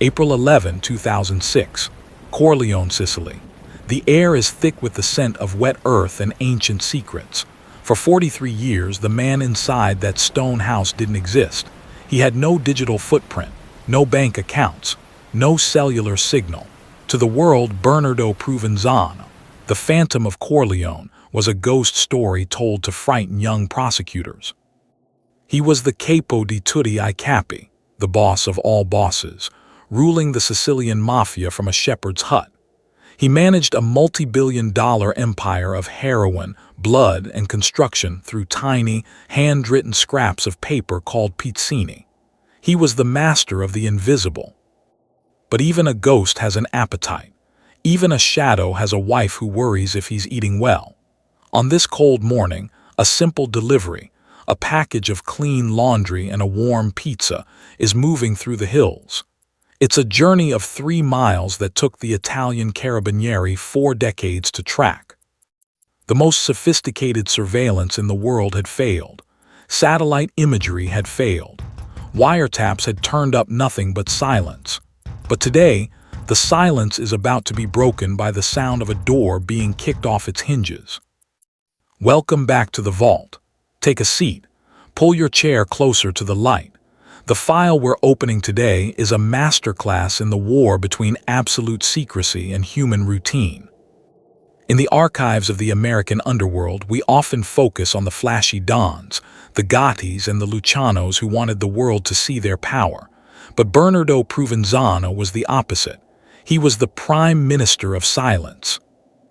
April 11, 2006, Corleone, Sicily. The air is thick with the scent of wet earth and ancient secrets. For 43 years, the man inside that stone house didn't exist. He had no digital footprint, no bank accounts, no cellular signal. To the world, Bernardo Provenzano, the Phantom of Corleone, was a ghost story told to frighten young prosecutors. He was the capo di tutti I capi, the boss of all bosses, ruling the Sicilian Mafia from a shepherd's hut. He managed a multi-billion-dollar empire of heroin, blood, and construction through tiny, handwritten scraps of paper called Pizzini. He was the master of the invisible. But even a ghost has an appetite. Even a shadow has a wife who worries if he's eating well. On this cold morning, a simple delivery, a package of clean laundry and a warm pizza, is moving through the hills. It's a journey of 3 miles that took the Italian Carabinieri 4 decades to track. The most sophisticated surveillance in the world had failed. Satellite imagery had failed. Wiretaps had turned up nothing but silence. But today, the silence is about to be broken by the sound of a door being kicked off its hinges. Welcome back to the vault. Take a seat. Pull your chair closer to the light. The file we're opening today is a masterclass in the war between absolute secrecy and human routine. In the archives of the American underworld, we often focus on the flashy dons, the Gattis and the Lucianos who wanted the world to see their power. But Bernardo Provenzano was the opposite. He was the prime minister of silence.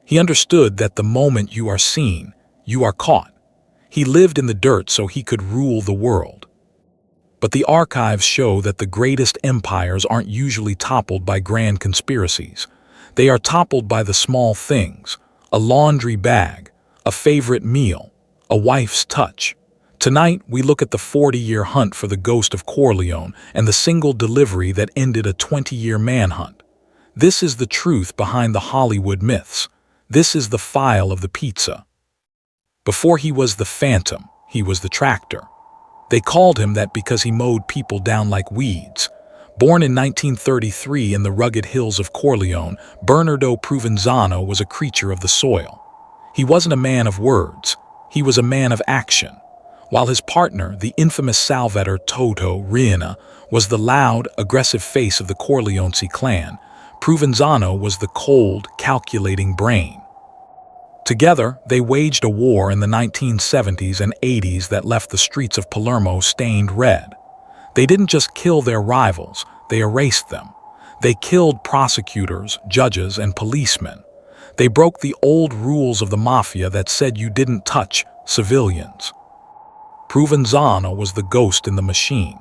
He understood that the moment you are seen, you are caught. He lived in the dirt so he could rule the world. But the archives show that the greatest empires aren't usually toppled by grand conspiracies. They are toppled by the small things: a laundry bag, a favorite meal, a wife's touch. Tonight, we look at the 40-year hunt for the ghost of Corleone and the single delivery that ended a 20-year manhunt. This is the truth behind the Hollywood myths. This is the file of the pizza. Before he was the Phantom, he was the Tractor. They called him that because he mowed people down like weeds. Born in 1933 in the rugged hills of Corleone, Bernardo Provenzano was a creature of the soil. He wasn't a man of words. He was a man of action. While his partner, the infamous salvator Toto Riina, was the loud, aggressive face of the Corleone clan, Provenzano was the cold, calculating brain. Together, they waged a war in the 1970s and 80s that left the streets of Palermo stained red. They didn't just kill their rivals, they erased them. They killed prosecutors, judges, and policemen. They broke the old rules of the mafia that said you didn't touch civilians. Provenzano was the ghost in the machine.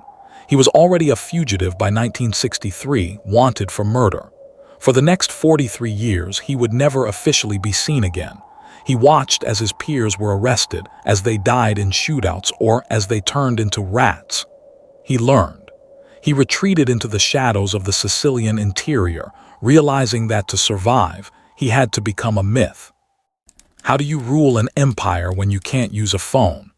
He was already a fugitive by 1963, wanted for murder. For the next 43 years, he would never officially be seen again. He watched as his peers were arrested, as they died in shootouts, or as they turned into rats. He learned. He retreated into the shadows of the Sicilian interior, realizing that to survive, he had to become a myth. How do you rule an empire when you can't use a phone?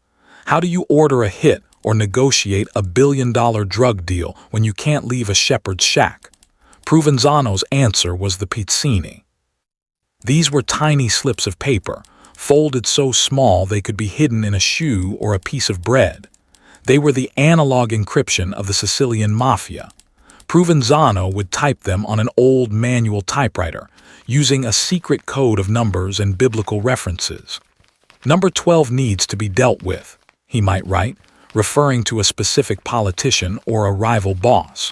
How do you order a hit or negotiate a billion-dollar drug deal when you can't leave a shepherd's shack? Provenzano's answer was the Pizzini. These were tiny slips of paper, folded so small they could be hidden in a shoe or a piece of bread. They were the analog encryption of the Sicilian Mafia. Provenzano would type them on an old manual typewriter, using a secret code of numbers and biblical references. Number 12 needs to be dealt with, he might write, referring to a specific politician or a rival boss.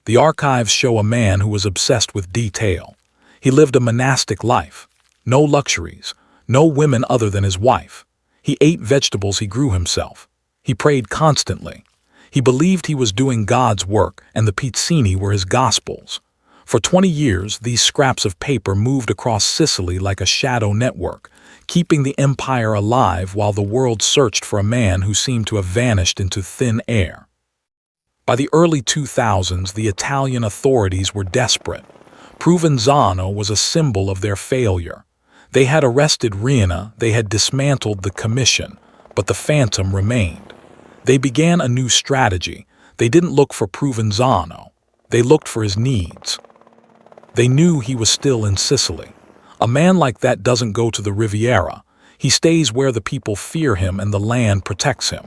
The archives show a man who was obsessed with detail. He lived a monastic life. No luxuries, no women other than his wife. He ate vegetables he grew himself. He prayed constantly. He believed he was doing God's work, and the Pizzini were his gospels. For 20 years, these scraps of paper moved across Sicily like a shadow network, keeping the empire alive while the world searched for a man who seemed to have vanished into thin air. By the early 2000s, the Italian authorities were desperate. Provenzano was a symbol of their failure. They had arrested Riina, they had dismantled the commission, but the Phantom remained. They began a new strategy. They didn't look for Provenzano. They looked for his needs. They knew he was still in Sicily. A man like that doesn't go to the Riviera. He stays where the people fear him and the land protects him.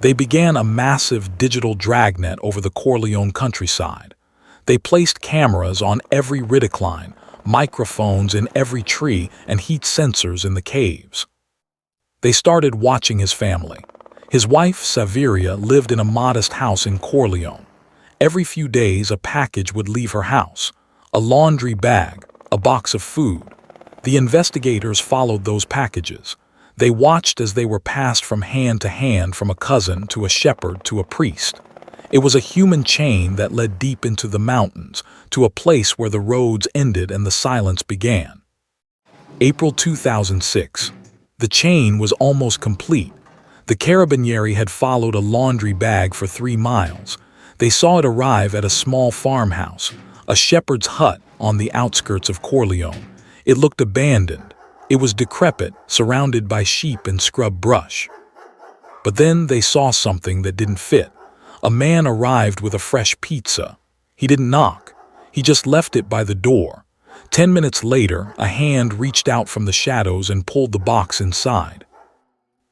They began a massive digital dragnet over the Corleone countryside. They placed cameras on every ridicline, microphones in every tree, and heat sensors in the caves. They started watching his family. His wife, Saveria, lived in a modest house in Corleone. Every few days, a package would leave her house. A laundry bag, a box of food. The investigators followed those packages. They watched as they were passed from hand to hand, from a cousin to a shepherd to a priest. It was a human chain that led deep into the mountains, to a place where the roads ended and the silence began. April 2006. The chain was almost complete. The Carabinieri had followed a laundry bag for 3 miles. They saw it arrive at a small farmhouse, a shepherd's hut on the outskirts of Corleone. It looked abandoned. It was decrepit, surrounded by sheep and scrub brush. But then they saw something that didn't fit. A man arrived with a fresh pizza. He didn't knock. He just left it by the door. 10 minutes later, a hand reached out from the shadows and pulled the box inside.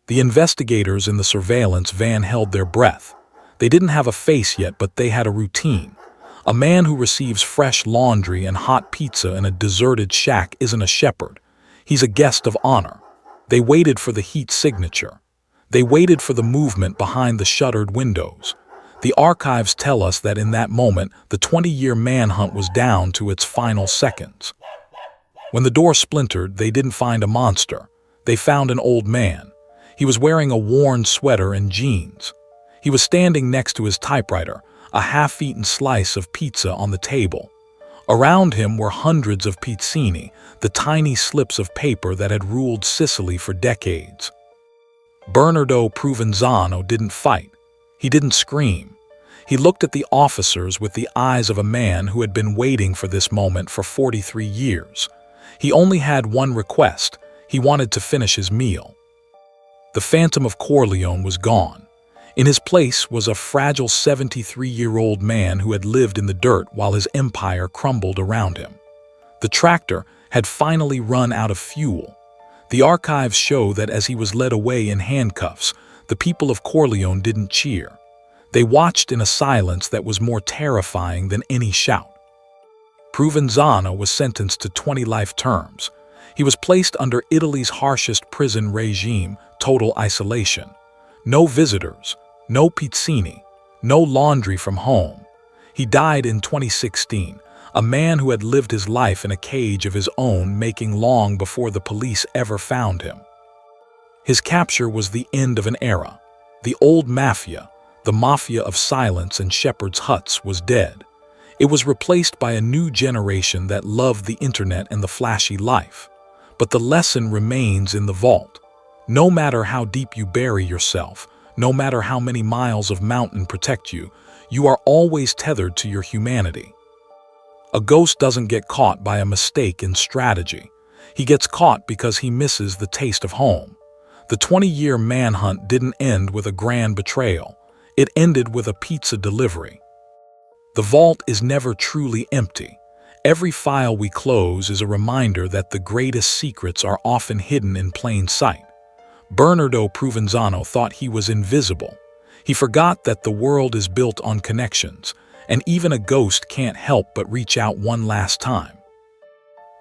The investigators in the surveillance van held their breath. They didn't have a face yet, but they had a routine. A man who receives fresh laundry and hot pizza in a deserted shack isn't a shepherd. He's a guest of honor. They waited for the heat signature. They waited for the movement behind the shuttered windows. The archives tell us that in that moment, the 20-year manhunt was down to its final seconds. When the door splintered, they didn't find a monster. They found an old man. He was wearing a worn sweater and jeans. He was standing next to his typewriter, a half-eaten slice of pizza on the table. Around him were hundreds of Pizzini, the tiny slips of paper that had ruled Sicily for decades. Bernardo Provenzano didn't fight. He didn't scream. He looked at the officers with the eyes of a man who had been waiting for this moment for 43 years. He only had one request. He wanted to finish his meal. The Phantom of Corleone was gone. In his place was a fragile 73-year-old man who had lived in the dirt while his empire crumbled around him. The tractor had finally run out of fuel. The archives show that as he was led away in handcuffs, the people of Corleone didn't cheer. They watched in a silence that was more terrifying than any shout. Provenzano was sentenced to 20 life terms. He was placed under Italy's harshest prison regime, total isolation. No visitors, no Pizzini, no laundry from home. He died in 2016, a man who had lived his life in a cage of his own, making long before the police ever found him. His capture was the end of an era. The old mafia, the mafia of silence and shepherds' huts, was dead. It was replaced by a new generation that loved the internet and the flashy life. But the lesson remains in the vault. No matter how deep you bury yourself, no matter how many miles of mountain protect you, you are always tethered to your humanity. A ghost doesn't get caught by a mistake in strategy. He gets caught because he misses the taste of home. The 20-year manhunt didn't end with a grand betrayal. It ended with a pizza delivery. The vault is never truly empty. Every file we close is a reminder that the greatest secrets are often hidden in plain sight. Bernardo Provenzano thought he was invisible. He forgot that the world is built on connections, and even a ghost can't help but reach out one last time.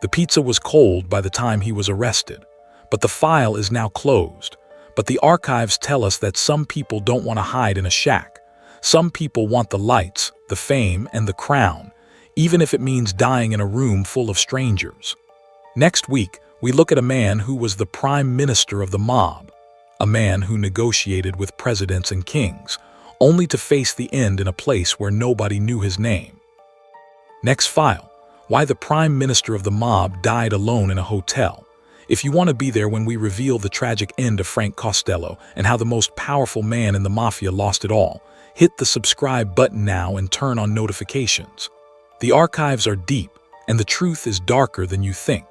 The pizza was cold by the time he was arrested, but the file is now closed. But the archives tell us that some people don't want to hide in a shack. Some people want the lights, the fame, and the crown, even if it means dying in a room full of strangers. Next week, we look at a man who was the prime minister of the mob, a man who negotiated with presidents and kings, only to face the end in a place where nobody knew his name. Next file, why the prime minister of the mob died alone in a hotel. If you want to be there when we reveal the tragic end of Frank Costello and how the most powerful man in the mafia lost it all, hit the subscribe button now and turn on notifications. The archives are deep, and the truth is darker than you think.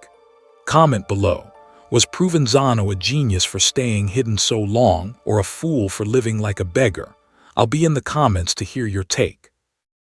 Comment below. Was Provenzano a genius for staying hidden so long, or a fool for living like a beggar? I'll be in the comments to hear your take.